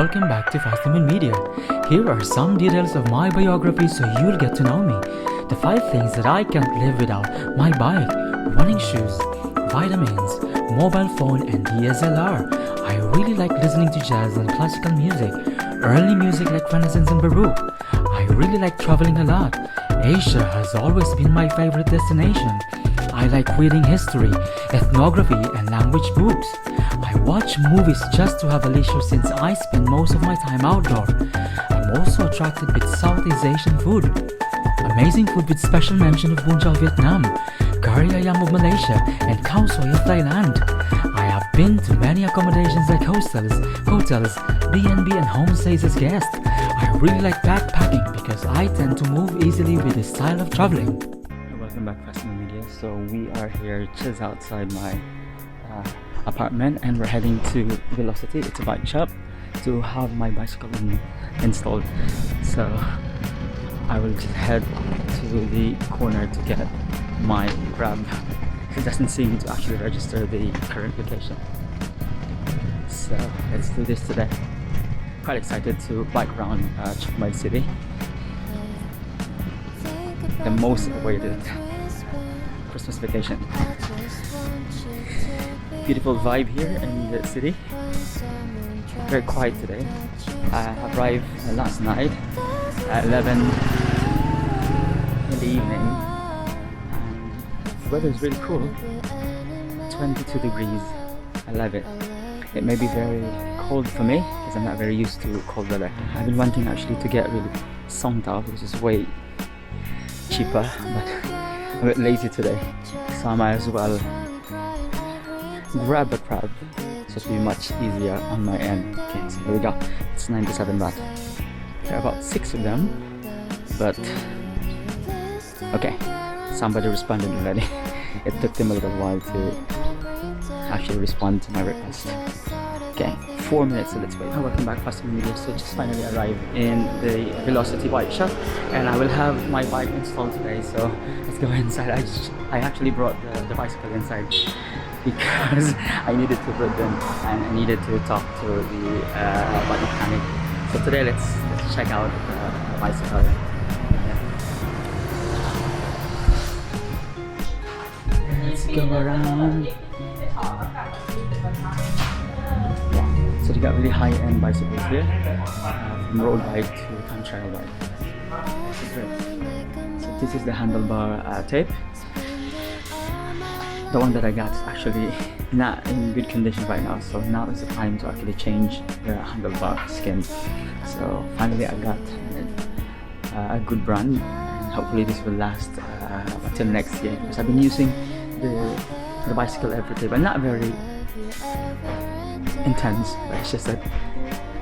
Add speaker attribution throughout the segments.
Speaker 1: Welcome back to Festival Media. Here are some details of my biography so you'll get to know me. The 5 things that I can't live without: my bike, running shoes, vitamins, mobile phone and DSLR. I really like listening to jazz and classical music, early music like Renaissance and Baroque. I really like traveling a lot. Asia has always been my favorite destination. I like reading history, ethnography and language books. I watch movies just to have a leisure since I spend most of my time outdoor. I'm also attracted with Southeast Asian food. Amazing food with special mention of Bún Chao Vietnam, Kari Ayam of Malaysia and Khao Soi of Thailand. I have been to many accommodations like hostels, B&B and homestays as guests. I really like backpacking because I tend to move easily with this style of traveling. Welcome back, Festival Media. So we are here just outside my apartment and we're heading to Velocity. It's a bike shop to have my bicycle installed. So I will just head to the corner to get my Grab. It doesn't seem to actually register the current location. So let's do this today. Quite excited to bike around Chiang Mai City. The most awaited Christmas vacation. Beautiful vibe here in the city. Very quiet today. I arrived last night at 11 in the evening. The weather is really cool. 22 degrees. I love it. It may be very cold for me because I'm not very used to cold weather. I've been wanting actually to get really Song Tao, which is way cheaper, but I'm a bit lazy today, so I might as well grab a crab, so it'll be much easier on my end. Okay, so here we go. It's 97 baht. There are about 6 of them, but okay, somebody responded already. It took them a little while to actually respond to my request. Okay, 4 minutes, so let's wait. Welcome back, Festival Media. So just finally arrived in the Velocity bike shop and I will have my bike installed today, so let's go inside. I actually brought the bicycle inside because I needed to put them and I needed to talk to the bike mechanic. So today let's check out the bicycle. Let's go around. So they got really high-end bicycles here, from road bike to time trial bike. So this is the handlebar tape. The one that I got is actually not in good condition right now, so now is the time to actually change the handlebar skin. So finally I got a good brand, and hopefully this will last until next year, because I've been using the bicycle every day, but not very intense, but it's just that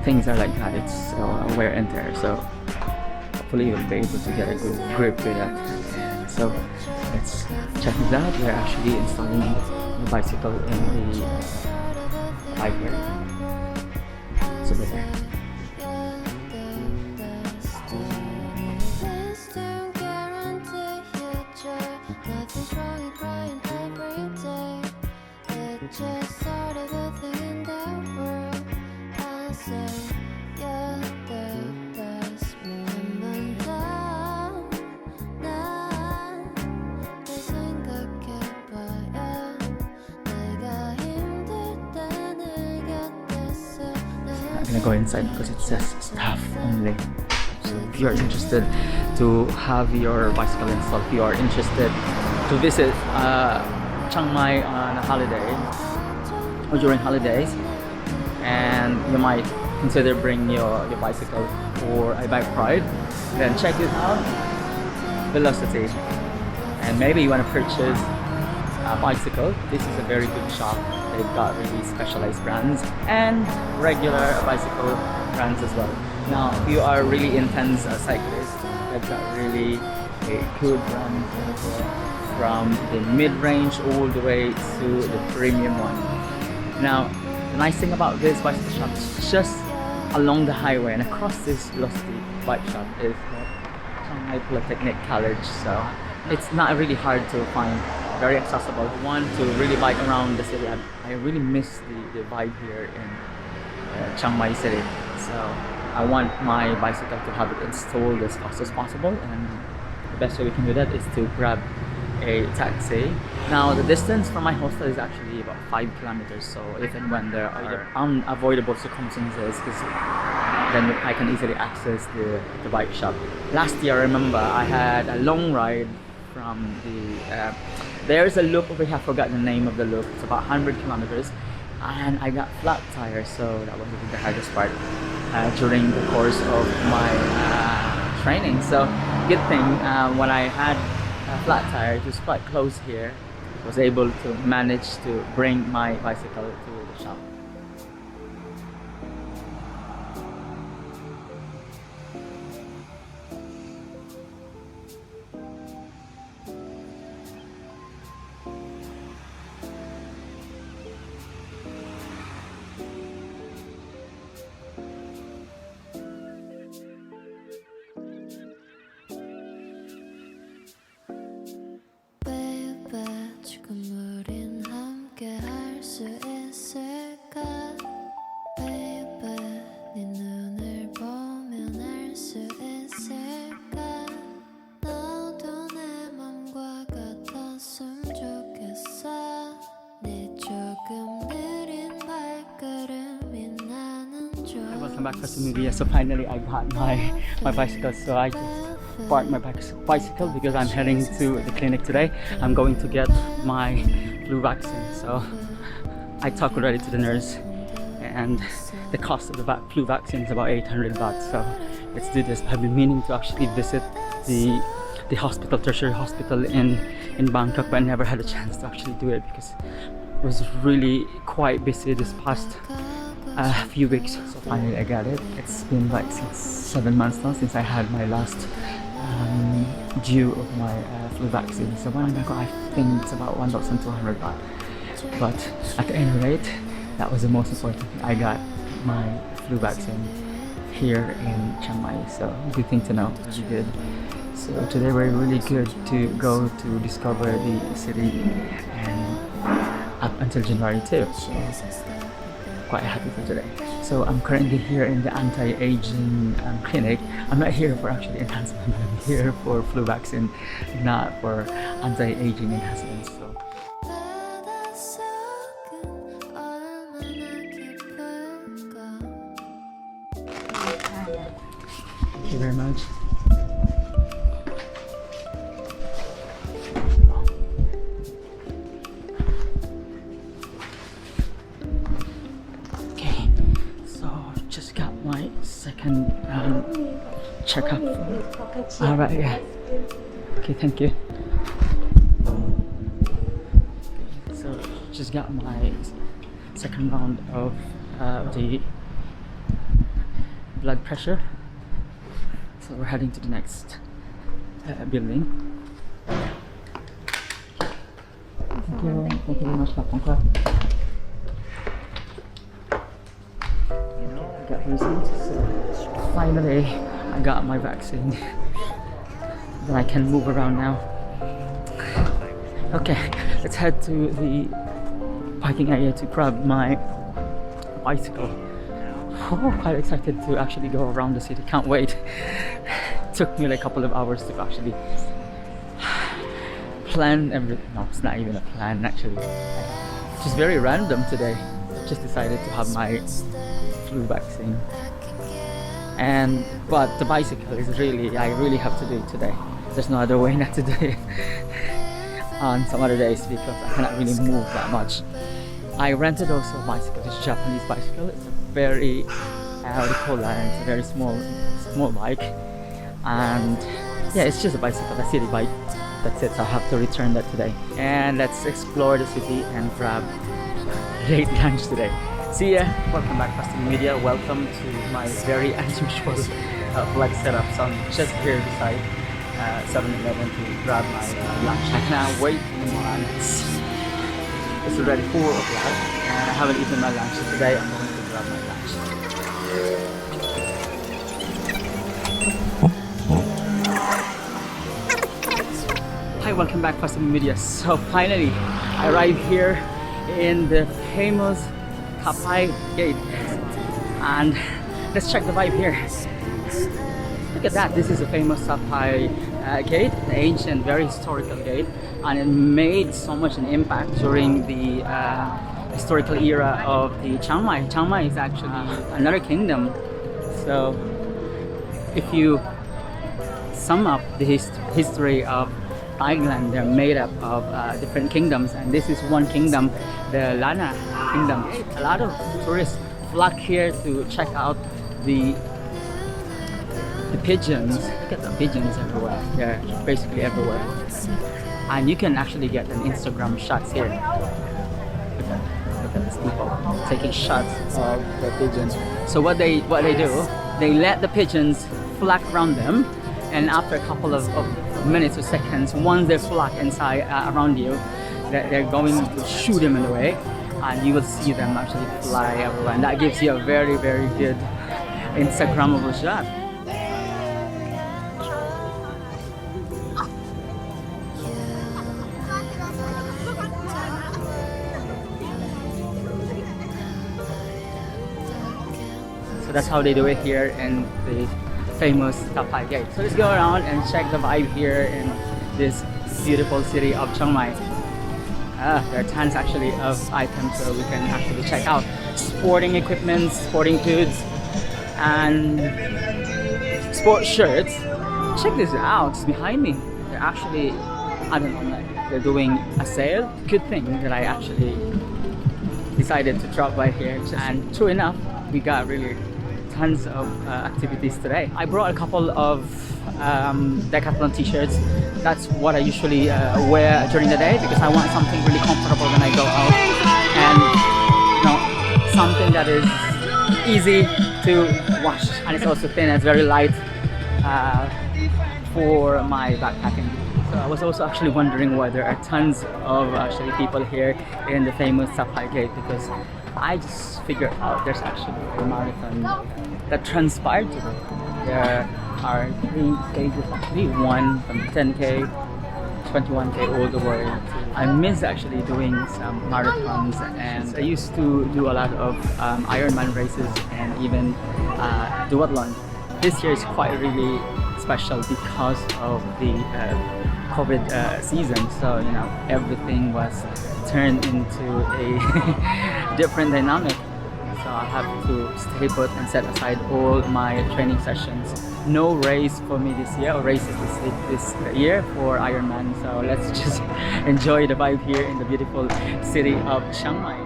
Speaker 1: things are like that. It's wear and tear, so hopefully you'll be able to get a good grip with it. And so let's check this out. We're actually installing the bicycle in the bike here. So we're there. I'm gonna go inside because it says staff only. So if you are interested to have your bicycle installed, if you are interested to visit Chiang Mai on a holiday or during holidays, and you might consider bringing your bicycle for a bike ride, then check it out, Velocity. And maybe you want to purchase a bicycle. This is a very good shop. They've got really specialized brands and regular bicycle brands as well. Now, if you are really intense cyclist, they've got really a good brand from the mid-range all the way to the premium one. Now, the nice thing about this bicycle shop is just along the highway and across this Velocity bike shop is the Chiang Mai Polytechnic College, so it's not really hard to find. Very accessible. One to really bike around the city. I really miss the vibe here in Chiang Mai City. So I want my bicycle to have it installed as fast as possible, and the best way we can do that is to grab a taxi. Now the distance from my hostel is actually about 5 kilometers, so if and when there are unavoidable circumstances, then I can easily access the bike shop. Last year I remember I had a long ride from the there's a loop over here, I forgot the name of the loop. It's about 100 kilometers, and I got flat tires, so that was the hardest part during the course of my training. So good thing when I had a flat tire, it was quite close here, I was able to manage to bring my bicycle to the shop. Welcome back to Media. So finally I got my bicycle, so I just parked my bicycle because I'm heading to the clinic today. I'm going to get my flu vaccine. So I talked already to the nurse, and the cost of the flu vaccine is about 800 baht. So let's do this. I've been meaning to actually visit the hospital, tertiary hospital in Bangkok, but I never had a chance to actually do it because it was really quite busy this past few weeks. So finally I got it. It's been like 7 months now since I had my last due of my flu vaccine. So when I got, I think it's about 1,200 baht. But at any rate, that was the most important thing. I got my flu vaccine here in Chiang Mai. So good thing to know. Really good. So today we're really good to go to discover the city, and up until January 2. So quite happy for today. So I'm currently here in the anti-aging clinic. I'm not here for actually enhancement, but I'm here for flu vaccine, not for anti-aging enhancement. So thank you very much. Second checkup. Alright, yeah. Okay, thank you. So just got my second round of the blood pressure. So we're heading to the next building. Thank you very much. Got receipt. So finally I got my vaccine. Then I can move around now. Okay, let's head to the parking area to grab my bicycle. Oh, quite excited to actually go around the city. Can't wait. Took me like a couple of hours to actually plan everything. No, it's not even a plan actually. Just very random today. Just decided to have my flu vaccine, but the bicycle is really, I really have to do it today. There's no other way not to do it on some other days because I cannot really move that much. I rented also a bicycle, this Japanese bicycle. It's a very what do you call that? It's a very small bike, and yeah, it's just a bicycle, a city bike. That's it. So I have to return that today, and let's explore the city and grab late lunch today. See ya! Welcome back, Customer Media. Welcome to my very unusual vlog setup. So I'm just here beside 7-Eleven to grab my lunch. I cannot wait anymore. It's already 4 o'clock and I haven't eaten my lunch. So today I'm going to grab my lunch. Hi, welcome back, Customer Media. So finally, I arrived here in the famous Tha Phae Gate, and
Speaker 2: let's check the vibe here. Look at that, this is a famous Tha Phae Gate, the ancient, very historical gate, and it made so much an impact during the historical era of the Chiang Mai. Chiang Mai is actually another kingdom, so if you sum up the history of Thailand, they're made up of different kingdoms, and this is one kingdom, the Lana kingdom. A lot of tourists flock here to check out the pigeons. Look at the pigeons everywhere. They're basically everywhere, and you can actually get an Instagram shots here. Look at these people taking shots of the pigeons. So what they do, they let the pigeons flock around them, and after a couple of minutes or seconds, once they flock inside around you, they're going to shoot them in a way, and you will see them actually fly everywhere, and that gives you a very, very good Instagrammable shot. So that's how they do it here in the famous Tha Phae Gate. So let's go around and check the vibe here in this beautiful city of Chiang Mai. There are tons actually of items so we can actually check out. Sporting equipment, sporting goods, and sport shirts. Check this out, it's behind me. They're actually, I don't know, like they're doing a sale. Good thing that I actually decided to drop by here, and true enough, we got really tons of activities today. I brought a couple of Decathlon t-shirts. That's what I usually wear during the day because I want something really comfortable when I go out, and you know, something that is easy to wash, and it's also thin and it's very light for my backpacking. So I was also actually wondering why there are tons of actually people here in the famous Tha Phae Gate, because I just figured out there's actually a marathon that transpired today. There are 3 stages actually, one from 10K, 21K all the way. I miss actually doing some marathons, and I used to do a lot of Ironman races and even duathlon. This year is quite really special because of the COVID season, so you know, everything was turned into a different dynamic. So I have to stay put and set aside all my training sessions. No race for me this year, or races this year for Ironman. So let's just enjoy the vibe here in the beautiful city of Chiang Mai.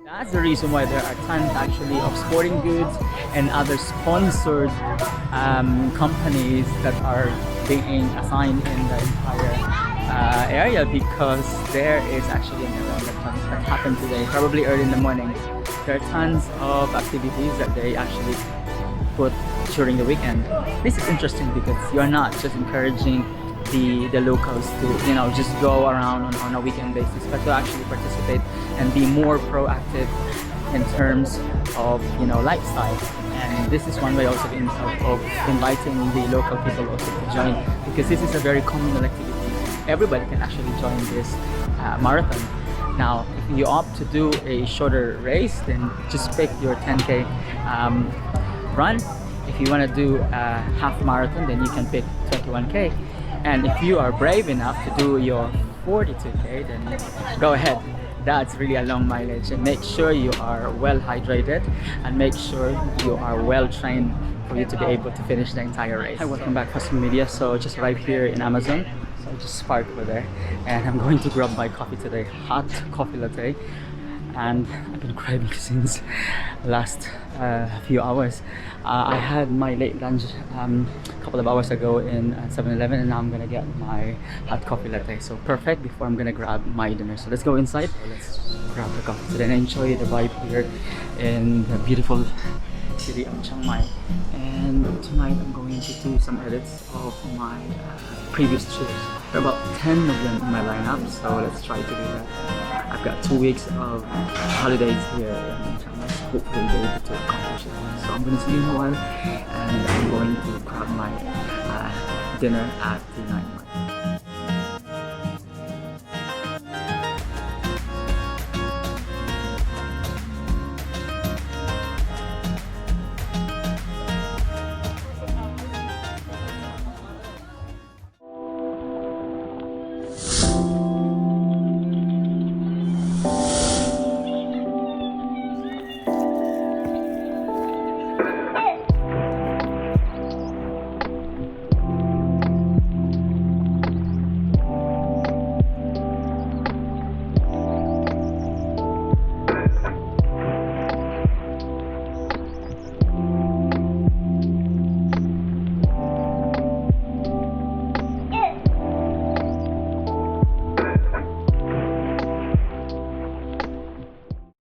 Speaker 2: That's the reason why there are tons actually of sporting goods and other sponsored companies that are being assigned in the entire area, because there is actually an event that happened today, probably early in the morning. There are tons of activities that they actually put during the weekend. This is interesting because you're not just encouraging the locals to, you know, just go around on a weekend basis, but to actually participate and be more proactive in terms of, you know, lifestyle. And this is one way also of inviting the local people also to join, because this is a very communal activity. Everybody can actually join this marathon. Now, if you opt to do a shorter race, then just pick your 10K run. If you want to do a half marathon, then you can pick 21K. And if you are brave enough to do your 42K, then go ahead. That's really a long mileage, and make sure you are well hydrated and make sure you are well trained for you to be able to finish the entire race. Hi, welcome back Custom Media. So just arrived here in Amazon. So I just parked over there, and I'm going to grab my coffee today, hot coffee latte. And I've been craving since last few hours. I had my late lunch a couple of hours ago in 7-Eleven, and now I'm gonna get my hot coffee latte. So perfect before I'm gonna grab my dinner. So let's go inside. Let's grab the coffee today and enjoy the vibe here in the beautiful city of Chiang Mai. And tonight I'm going to do some edits of my previous trips. There are about 10 of them in my lineup, so let's try to do that. I've got 2 weeks of holidays here in Chiang Mai. hopefully be able to accomplish it. So I'm going to see you in a while, and I'm going to grab my dinner at the night.